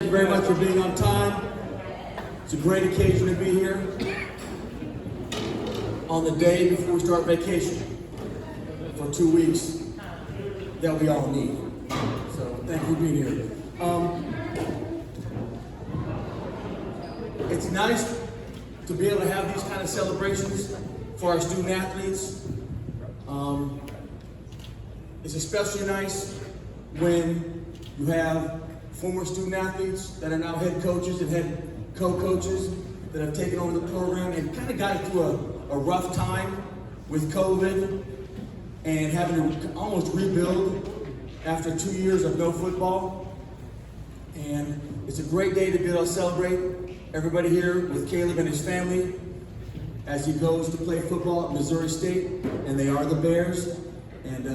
you very much for being on time. It's a great occasion to be here on the day before we start vacation for 2 weeks that we all need. So thank you for being here. It's nice to be able to have these kind of celebrations for our student athletes. It's especially nice when you have former student athletes that are now head coaches and head co-coaches that have taken over the program and kind of got it through a rough time with COVID and having to almost rebuild after 2 years of no football. And it's a great day to be able to celebrate everybody here with Kaleb and his family as he goes to play football at Missouri State, and they are the Bears. And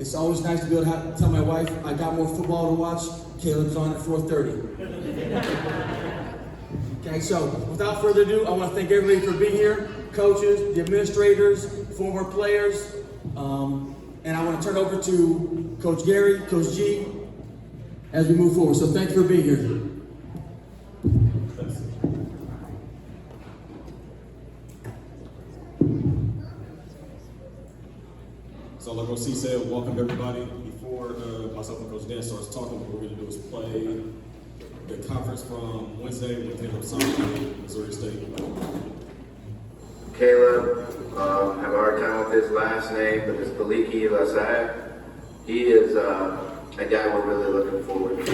it's always nice to be able to tell my wife, I got more football to watch. Kaleb's on at 4:30. Okay, so without further ado, I want to thank everybody for being here, coaches, the administrators, former players, and I want to turn over to Coach Gary, Coach G, as we move forward. So thank you for being here. So like Coach C said, welcome everybody. Before myself and Coach Dan starts talking, what we're going to do is play the conference from Wednesday with Kaleb Peleki, Missouri State. Kaleb, I have a hard time with his last name, but it's Peleki. He is a guy we're really looking forward to.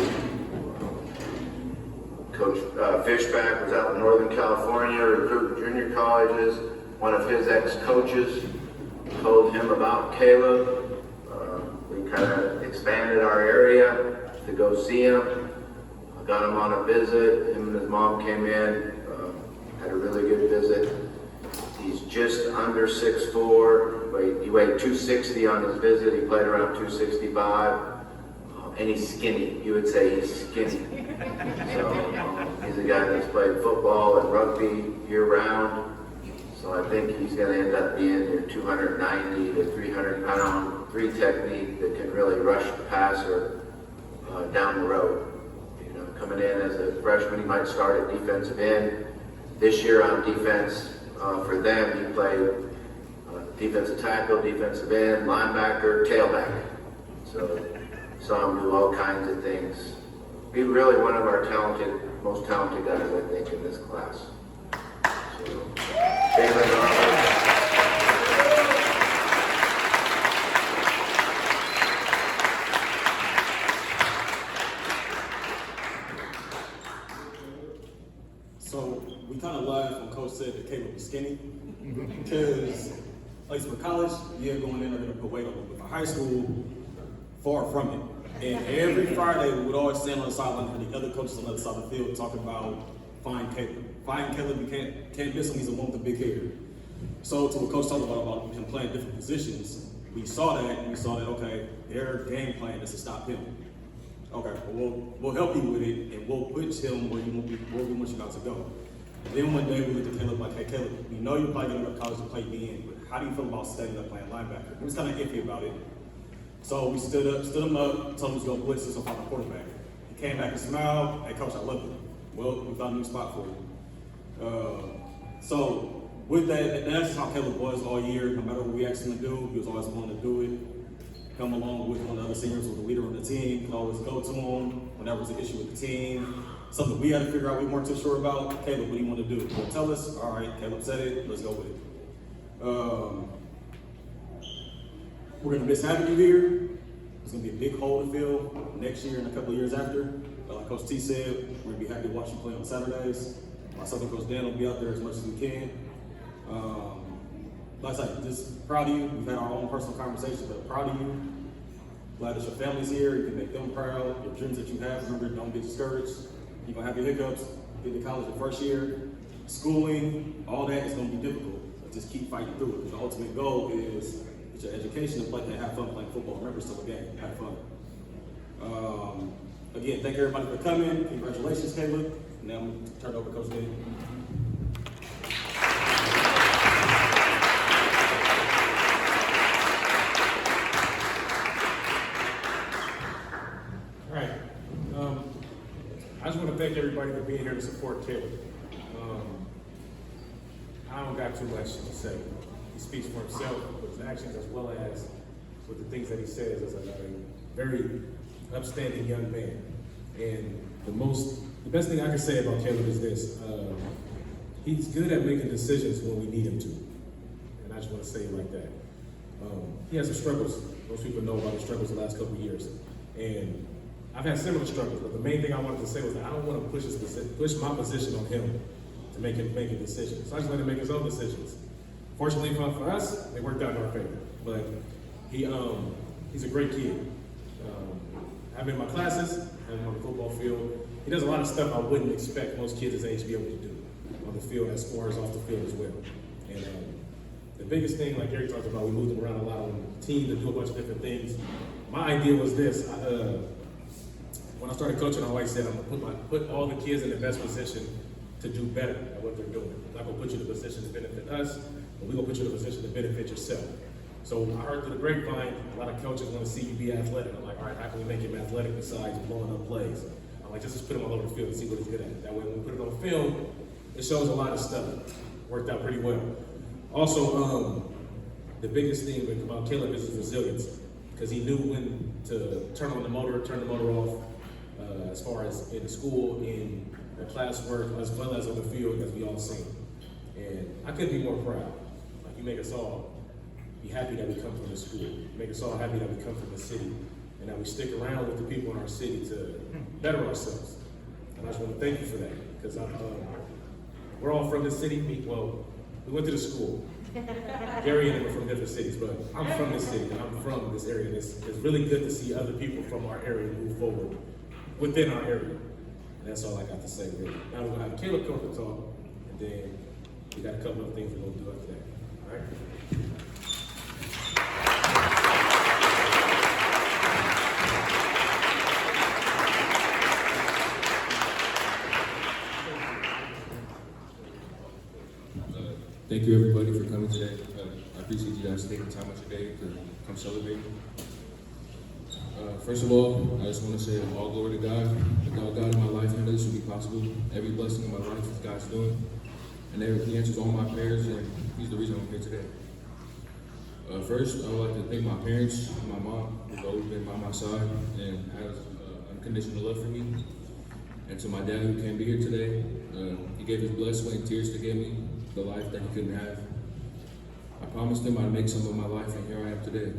Coach Fishback was out in Northern California recruiting junior colleges. One of his ex-coaches told him about Kaleb. We kind of expanded our area to go see him. I got him on a visit. Him and his mom came in, had a really good visit. He's just under 6'4". He weighed 260 on his visit. He played around 265. And he's skinny. You would say he's skinny. So he's a guy that's played football and rugby year-round. So I think he's going to end up being your 290 to 300 pound, 3 technique that can really rush the passer down the road. You know, coming in as a freshman, he might start at defensive end. This year on defense, for them, he played defensive tackle, defensive end, linebacker, tailback. So saw him do all kinds of things. He's really one of our most talented guys, I think, in this class. So we kind of laughed when Coach said that Kaleb was skinny, because at least for college, yeah, going in, they're going to put weight on him. But for high school, far from it. And every Friday, we would always stand on the sideline for the other coaches on the other side of the field talking about find Kaleb. Find Kaleb, you can't miss him, he's the one with the big hair. So to what Coach talked about him playing different positions, we saw that, okay, their game plan is to stop him. Okay, well, we'll help you with it, and we'll put him where we want you guys to go. And then one day we looked at Kaleb like, hey Kaleb, we know you're probably going to go to college to play DN, but how do you feel about standing up playing linebacker? He was kind of iffy about it. So we stood him up, told him to go blitz us on the quarterback. He came back and smiled, hey coach, I love you. Well, we found a new spot for you. So with that, that's just how Kaleb was all year. No matter what we asked him to do, he was always willing to do it. Come along with one of the other seniors, was the leader on the team, could always go to him whenever there was an issue with the team. Something we had to figure out we weren't too sure about. Kaleb, what do you want to do? He'll tell us, all right, Kaleb said it, let's go with it. We're going to miss having you here. It's going to be a big hole to fill next year and a couple of years after. Like Coach T said, we're going to be happy to watch you play on Saturdays. Myself and Coach Dan will be out there as much as we can. Like I said, just proud of you. We've had our own personal conversations, but proud of you. Glad that your family's here. You can make them proud. Your dreams that you have, remember, don't get discouraged. You're going to have your hiccups. Get to college the first year. Schooling, all that is going to be difficult. But just keep fighting through it. Because the ultimate goal is your education and play and have fun playing football. Remember, it's still a game. Have fun. Again, thank everybody for coming. Congratulations, Kaleb. Now I'm going to turn it over to Coach Dan. I just want to thank everybody for being here to support Kaleb. I don't got too much to say. He speaks for himself with his actions as well as with the things that he says as a very upstanding young man. And the best thing I can say about Kaleb is this. He's good at making decisions when we need him to. And I just want to say it like that. He has some struggles. Most people know about his struggles the last couple of years. And I've had similar struggles, but the main thing I wanted to say was that I don't want to push my position on him to make him make a decision. So I just let him make his own decisions. Fortunately for us, they worked out in our favor. But he's a great kid. I have him in my classes, I have him on the football field. He does a lot of stuff I wouldn't expect most kids his age to be able to do on the field as far as off the field as well. And the biggest thing, like Gary talked about, we moved him around a lot on the team to do a bunch of different things. My idea was this. When I started coaching, I always said I'm gonna put all the kids in the best position to do better at what they're doing. I'm not gonna put you in a position to benefit us, but we're gonna put you in a position to benefit yourself. So I heard through the grapevine, a lot of coaches want to see you be athletic. I'm like, all right, how can we make him athletic besides blowing up plays? I'm like, just put him all over the field and see what he's good at. That way, when we put it on film, it shows a lot of stuff. Worked out pretty well. Also, the biggest thing about Kaleb is his resilience, because he knew when to turn on the motor, turn the motor off, as far as in the school, in the classwork, as well as on the field, as we all seen. And I couldn't be more proud. Like, you make us all be happy that we come from the school. You make us all happy that we come from the city, and that we stick around with the people in our city to better ourselves. And I just want to thank you for that, because we're all from this city. We went to the school. Gary and I were from different cities, but I'm from this city, and I'm from this area. And it's really good to see other people from our area move forward within our area. And that's all I got to say, really. Now we're going to have Kaleb come to talk, and then we got a couple of things we're going to do after that. All right? Thank you everybody for coming today. I appreciate you guys taking time out your day to come celebrate. First of all, I just want to say all glory to God. Without God in my life, none of this would be possible. Every blessing in my life is God's doing. And He answers all my prayers, and He's the reason I'm here today. First, I would like to thank my parents and my mom, who've always been by my side and has unconditional love for me. And to my dad, who can't be here today, he gave his blood, sweat, and tears to give me the life that he couldn't have. I promised him I'd make some of my life, and here I am today.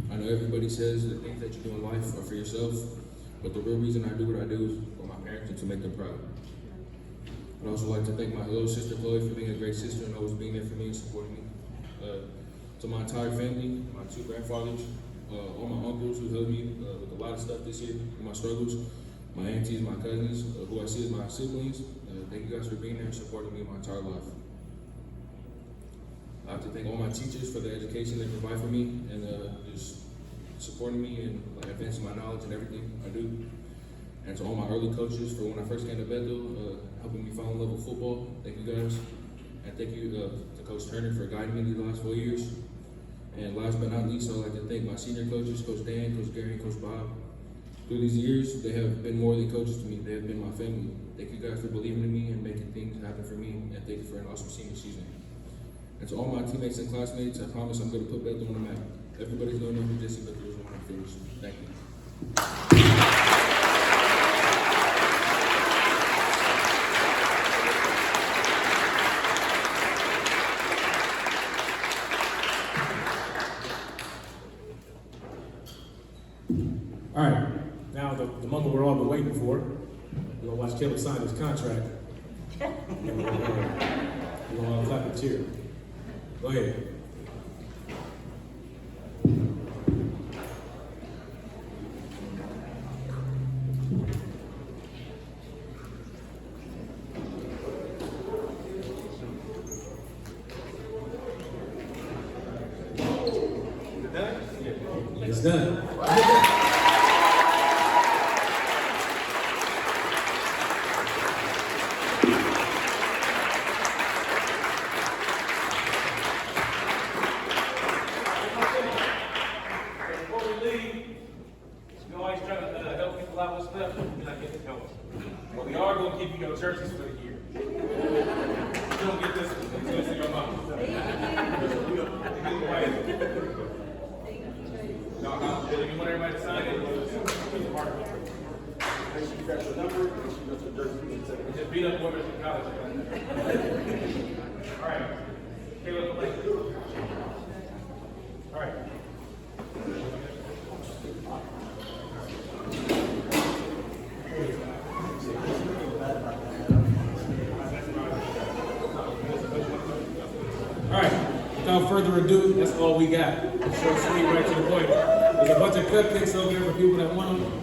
I know everybody says the things that you do in life are for yourself, but the real reason I do what I do is for my parents and to make them proud. I'd also like to thank my little sister Chloe for being a great sister and always being there for me and supporting me. To my entire family, my two grandfathers, all my uncles who helped me with a lot of stuff this year, with my struggles, my aunties, my cousins, who I see as my siblings. Thank you guys for being there and supporting me my entire life. I have to thank all my teachers for the education they provide for me and just supporting me and advancing my knowledge and everything I do. And to all my early coaches for when I first came to Bethel, helping me fall in love with football. Thank you guys. And thank you to Coach Turner for guiding me these last 4 years. And last but not least, I'd like to thank my senior coaches, Coach Dan, Coach Gary, and Coach Bob. Through these years, they have been more than coaches to me. They have been my family. Thank you guys for believing in me and making things happen for me. And thank you for an awesome senior season. And to all my teammates and classmates, I promise I'm going to put Bethel on the map. Everybody's going to know who Jesse Bethel is when I'm finished. Thank you. All right, now the moment we're all been waiting for. We're gonna watch Kaleb sign his contract. And we're gonna all clap and cheer. Go ahead. It's done. We always try to help people out with stuff, and I get to help them. Well, we are are going to give you your jerseys for the year. You don't get this one. It's in your mouth. You want everybody to sign it? Make sure you got your number, make sure you got your jersey. Just beat up women in college. All right. Kaleb Peleki. All right. All right. Without further ado, that's all we got. Short, sweet, right to the point. There's a bunch of cupcakes over there for people that want them.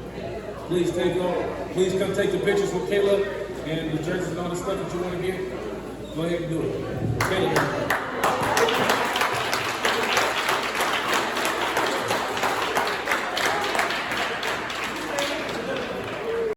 Please take them. Please come take the pictures with Kaleb and the jerseys and all the stuff that you want to get. Go ahead and do it. Kaleb.